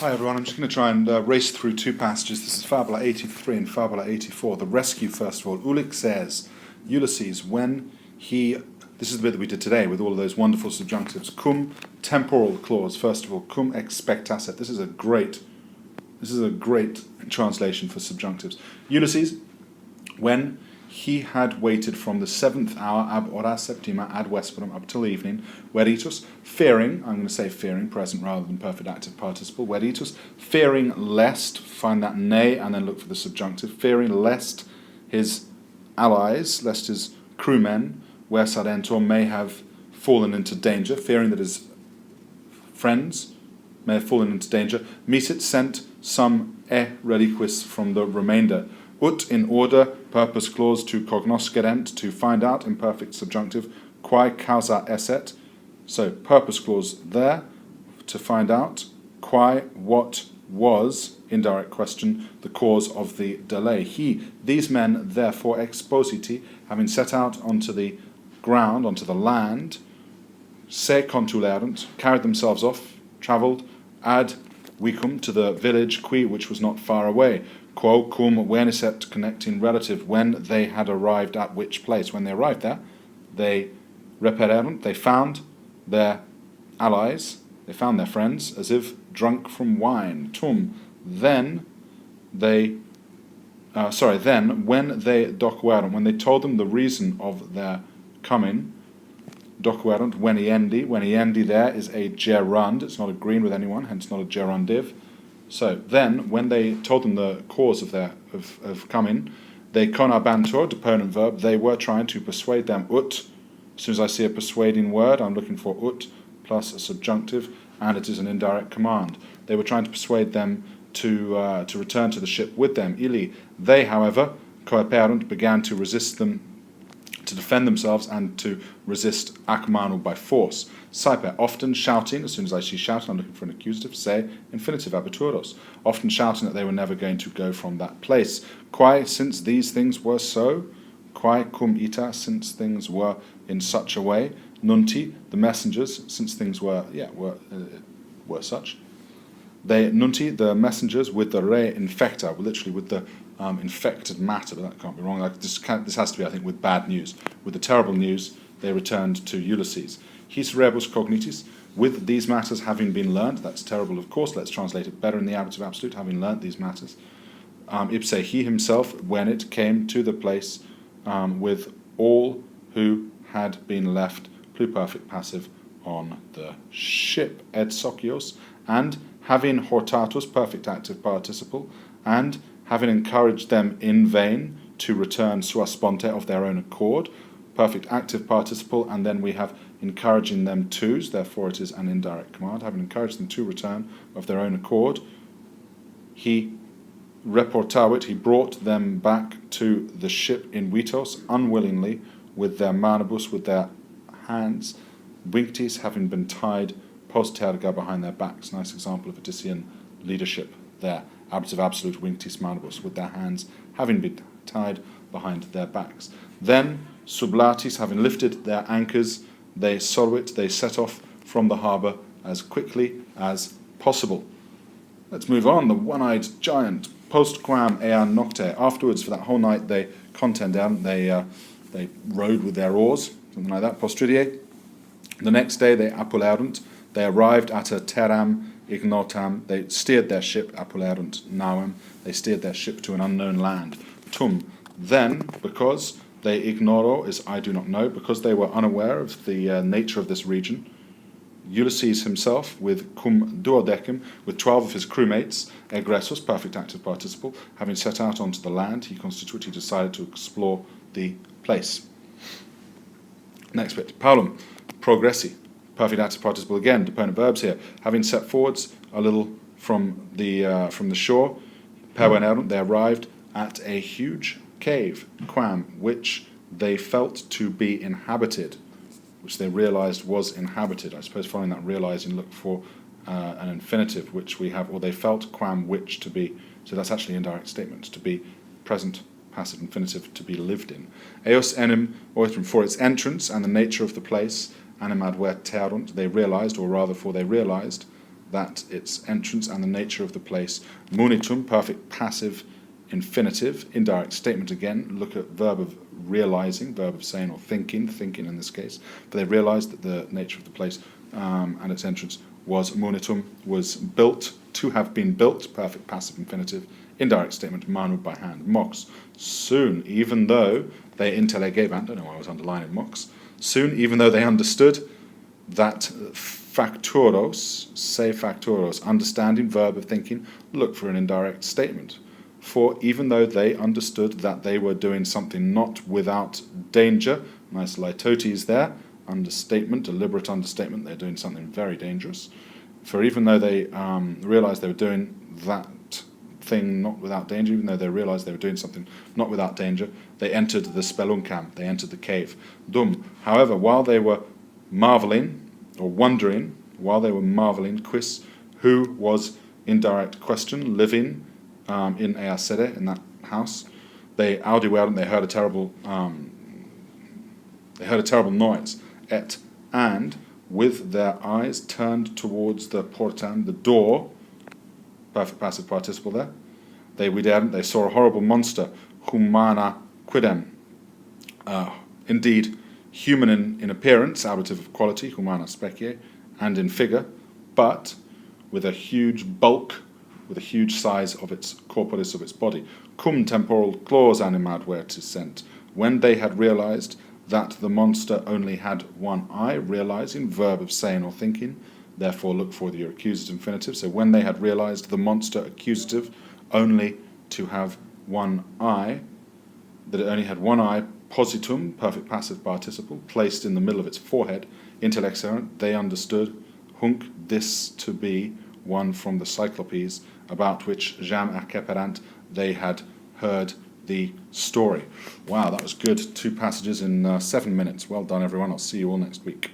Hi everyone, I'm just going to try and race through two passages. This is Fabula 83 and Fabula 84. The rescue, first of all. Ulick says, Ulysses, when he... This is the bit that we did today with all of those wonderful subjunctives. Cum, temporal clause, first of all. Cum expectasset. This is a great translation for subjunctives. Ulysses, when he had waited from the 7th hour, ab hora septima ad vesperam, up till evening, veritus, fearing, I'm going to say fearing, present rather than perfect active participle, veritus, fearing lest, find that ne, and then look for the subjunctive, fearing lest his allies, lest his crewmen, versadentur, may have fallen into danger, fearing that his friends may have fallen into danger, Misit sent some reliquis from the remainder, ut in order, purpose clause, to cognoscerent, to find out, imperfect subjunctive, quae causa esset, so purpose clause there, to find out, quae, what was, indirect question, the cause of the delay. These men, therefore, expositi, having set out onto the ground, onto the land, se contulerant, carried themselves off, travelled, ad vicum, to the village, qui, which was not far away, quo cum venisset, connecting relative, when they had arrived at which place. When they arrived there, they repererunt, they found their allies, they found their friends, as if drunk from wine. Tum, then when they docuerunt, when they told them the reason of their coming, docuerunt, veniendi there is a gerund, it's not agreeing with anyone, hence not a gerundive. So then, when they told them the cause of their of coming, they conabantur, deponent verb, they were trying to persuade them, ut. As soon as I see a persuading word, I'm looking for ut plus a subjunctive, and it is an indirect command. They were trying to persuade them to return to the ship with them. Ili, they, however, coeperunt, began to resist them, to defend themselves and to resist akmanu by force. Saipe, often shouting, as soon as I see shouting, I'm looking for an accusative, say, infinitive abituros, often shouting that they were never going to go from that place. Quae, since these things were so, quae cum ita, since things were in such a way, nunti, the messengers, since things were such, they, nunti, the messengers, with the re infecta, literally with the infected matter, but that can't be wrong. This has to be, I think, with bad news. With the terrible news, they returned to Ulysses. His rebus cognitis, with these matters having been learnt, that's terrible, of course, let's translate it better in the ablative absolute, having learnt these matters. Ipse, he himself, when it came to the place, with all who had been left, pluperfect passive, on the ship, ed socios, and having hortatus, perfect active participle, and having encouraged them in vain to return sua sponte, of their own accord, perfect active participle, and then we have encouraging them to, therefore it is an indirect command, having encouraged them to return of their own accord, he reportavit, he brought them back to the ship in vitos, unwillingly, with their manibus, with their hands, vinctis, having been tied post terga, behind their backs. Nice example of Odyssean leadership there. Ablative absolute, vinctis manibus, with their hands having been tied behind their backs. Then sublatis, having lifted their anchors, they soluit, they set off from the harbour as quickly as possible. Let's move on. The one-eyed giant, postquam ean nocte. Afterwards, for that whole night, they contenderunt, they rowed with their oars, something like that. Postridie. The next day, they apulerunt. They arrived at a terram ignotam. They steered their ship, apulerunt nauem. They steered their ship to an unknown land. Tum. Then, because they ignoro is I do not know, because they were unaware of the nature of this region, Ulysses himself, with cum duodecim, with 12 of his crewmates, egressus, perfect active participle, having set out onto the land, he decided to explore the place. Next bit, Paulum, progressi, perfect active participle again, deponent verbs here, having set forwards a little from the shore, pervenerunt, they arrived at a huge cave, quam, which they felt to be inhabited, which they realized was inhabited. I suppose following that realizing, look for an infinitive, which we have, or they felt quam which to be, so that's actually an indirect statement, to be present passive infinitive, to be lived in. Eos enim oitrum, for its entrance and the nature of the place, animad ver terunt, they realized, or rather for they realized, that its entrance and the nature of the place. Munitum, perfect passive infinitive, indirect statement again. Look at verb of realizing, verb of saying or thinking in this case. But they realized that the nature of the place and its entrance was munitum, was built, to have been built, perfect passive infinitive, indirect statement, manu, by hand. Mox, soon, even though they intellegebant, don't know why I was underlining mox, soon, even though they understood that facturos, say facturos, understanding, verb of thinking, look for an indirect statement. For even though they understood that they were doing something not without danger, nice litotes there, understatement, deliberate understatement, they're doing something very dangerous. For even though they realized they were doing that thing not without danger, even though they realized they were doing something not without danger, they entered the spelunkam, they entered the cave. Dum, however, while they were marveling, or wondering, quis, who was, indirect question, living in Ea Sede, in that house, they audiweron, they heard a terrible noise, and with their eyes turned towards the portan, the door, perfect passive participle there, they saw a horrible monster, humana quidem, indeed human in appearance, ablative of quality, humana specie, and in figure, but with a huge bulk, with a huge size of its corporis, of its body. Cum temporal claws animad vertis sent. When they had realized that the monster only had one eye, realizing, verb of saying or thinking, therefore look for the accusative infinitive. So when they had realized the monster, accusative, only to have one eye, that it only had one eye, positum, perfect passive participle, placed in the middle of its forehead, intellexerent, they understood, hunc, this to be one from the Cyclopes, about which jam acceperant, they had heard the story. Wow, that was good. 2 passages in 7 minutes. Well done, everyone. I'll see you all next week.